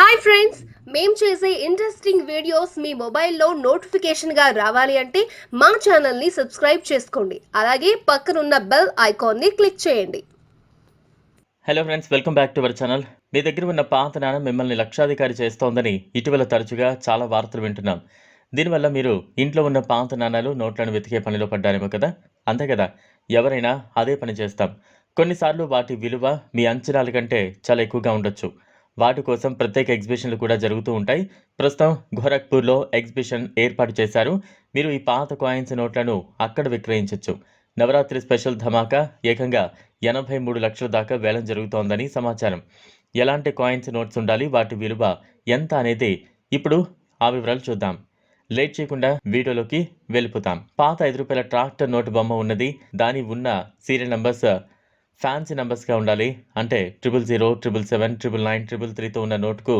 Hi friends, మేము చేసే interesting videos మీ మొబైల్లో నోటిఫికేషన్గా రావాలి అంటే మా ఛానల్ని సబ్స్క్రైబ్ చేసుకోండి. అలాగే పక్కనున్న బెల్ ఐకాన్ని క్లిక్ చేయండి. Hello friends, welcome back to our channel. మీ దగ్గర ఉన్న పాత నాణం మిమ్మల్ని లక్షాధికారి చేస్తోందని ఇటీవల తరచుగా చాలా వార్తలు వింటున్నాం. దీనివల్ల మీరు ఇంట్లో ఉన్న పాత నాణాలు, నోట్లను వెతికే పనిలో పడ్డారేమో కదా. అంతే కదా, ఎవరైనా అదే పని చేస్తాం. కొన్నిసార్లు వాటి విలువ మీ అంచనాల కంటే చాలా ఎక్కువగా ఉండొచ్చు. వాటి కోసం ప్రత్యేక ఎగ్జిబిషన్లు కూడా జరుగుతూ ఉంటాయి. ప్రస్తుతం గోరఖ్పూర్లో ఎగ్జిబిషన్ ఏర్పాటు చేశారు. మీరు ఈ పాత కాయిన్స్, నోట్లను అక్కడ విక్రయించవచ్చు. నవరాత్రి స్పెషల్ ధమాకా ఏకంగా 83 లక్షల దాకా వేలం జరుగుతోందని సమాచారం. ఎలాంటి కాయిన్స్, నోట్స్ ఉండాలి, వాటి విలువ ఎంత అనేది ఇప్పుడు ఆ వివరాలు చూద్దాం. లేట్ చేయకుండా వీడియోలోకి వెళ్ళిపోతాం. పాత 5 రూపాయల ట్రాక్టర్ నోటు బొమ్మ ఉన్నది. దాని ఉన్న సీరియల్ నంబర్స్ ఫ్యాన్సీ నంబర్స్గా ఉండాలి. అంటే 000, 777, 999, 333తో ఉన్న నోటుకు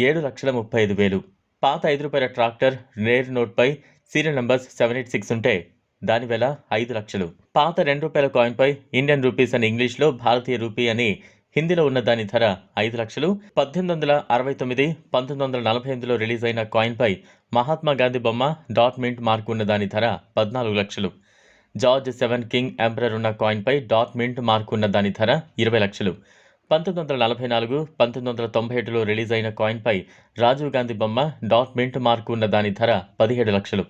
7,35,000. పాత 5 రూపాయల ట్రాక్టర్ రేర్ నోట్పై సీరియల్ నంబర్స్ 786 ఉంటే దాని వేల 5 లక్షలు. పాత 2 రూపాయల కాయిన్పై ఇండియన్ రూపీస్ అని ఇంగ్లీష్లో, భారతీయ రూపీ అని హిందీలో ఉన్న దాని ధర 5 లక్షలు. 1869, 1948లో రిలీజ్ అయిన కాయిన్పై మహాత్మా గాంధీ బొమ్మ, డాట్ మింట్ మార్క్ ఉన్న దాని ధర 14 లక్షలు. జార్జ్ 7 కింగ్ ఎంపరర్ ఉన్న కాయిన్పై డాట్ మింట్ మార్క్ ఉన్న దాని ధర 20 లక్షలు. 1944, 1997లో రిలీజ్ అయిన కాయిన్పై రాజీవ్ గాంధీ బొమ్మ, డాట్ మింట్ మార్క్ ఉన్న దాని ధర 17 లక్షలు.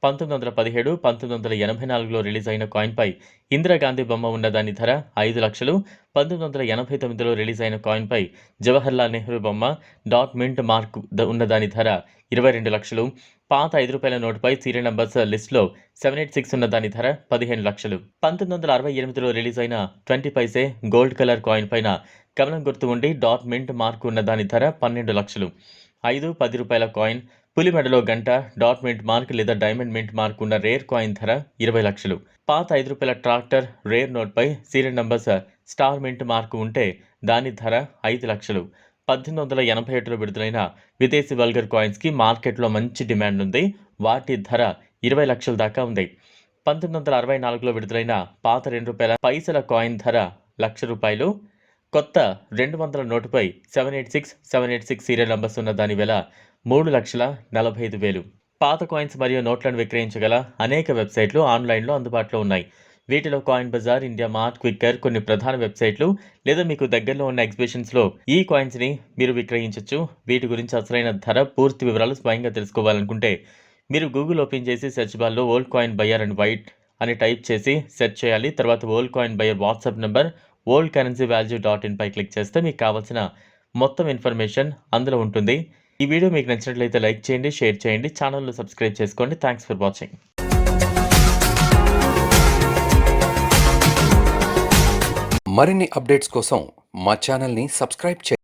1917, 1984లో రిలీజ్ అయిన కాయిన్పై ఇందిరాగాంధీ బొమ్మ ఉన్న దాని ధర 5 లక్షలు. 1989లో రిలీజ్ అయిన కాయిన్పై జవహర్లాల్ నెహ్రూ బొమ్మ, డాట్ మింట్ మార్క్ ఉన్న దాని ధర 22 లక్షలు. పాత 5 రూపాయల నోటుపై సీరియల్ నంబర్స్ లిస్టులో 786 ఉన్న దాని ధర 15 లక్షలు. 1968లో రిలీజ్ అయిన 20 పైసే గోల్డ్ కలర్ కాయిన్ పైన కమలం గుర్తు ఉండి డాట్ మింట్ మార్క్ ఉన్న దాని ధర 12 లక్షలు. 5, 10 రూపాయల కాయిన్, పులి మెడలో గంట, డాట్ మింట్ మార్క్ లేదా డైమండ్ మింట్ మార్క్ ఉన్న రేర్ కాయిన్ ధర 20 లక్షలు. పాత 5 రూపాయల ట్రాక్టర్ రేర్ నోట్పై serial numbers star mint mark ఉంటే దాని ధర 5 లక్షలు. 1881లో విడుదలైన విదేశీ వల్గర్ కాయిన్స్కి మార్కెట్లో మంచి డిమాండ్ ఉంది. వాటి ధర 20 లక్షల దాకా ఉంది. 1964లో విడుదలైన పాత 2 రూపాయల పైసల కాయిన్ ధర ₹1,00,000. కొత్త 200 నోటుపై 786 సీరియల్ నంబర్స్ ఉన్న దాని వేల 3,45,000. పాత కాయిన్స్ మరియు నోట్లను విక్రయించగల అనేక వెబ్సైట్లు ఆన్లైన్లో అందుబాటులో ఉన్నాయి. వీటిలో coin bazaar, India mart, Quikr కొన్ని ప్రధాన వెబ్సైట్లు. లేదా మీకు దగ్గరలో ఉన్న ఎగ్జిబిషన్స్లో ఈ కాయిన్స్ని మీరు విక్రయించవచ్చు. వీటి గురించి అసలైన ధర, పూర్తి వివరాలు స్వయంగా తెలుసుకోవాలనుకుంటే మీరు గూగుల్ ఓపెన్ చేసి సెర్చ్ బార్లో old coin buyer and white అని టైప్ చేసి సెర్చ్ చేయాలి. తర్వాత old coin buyer WhatsApp number oldcurrencyvalue.in పై క్లిక్ చేస్తే మీకు కావాల్సిన మొత్తం ఇన్ఫర్మేషన్ అందులో ఉంటుంది. ఈ వీడియో మీకు నచ్చినట్లయితే లైక్ చేయండి, షేర్ చేయండి, ఛానల్ను సబ్స్క్రైబ్ చేసుకోండి. Thanks for watching. మరిన్ని అప్డేట్స్ కోసం మా ఛానల్ని సబ్స్క్రైబ్ చేయండి.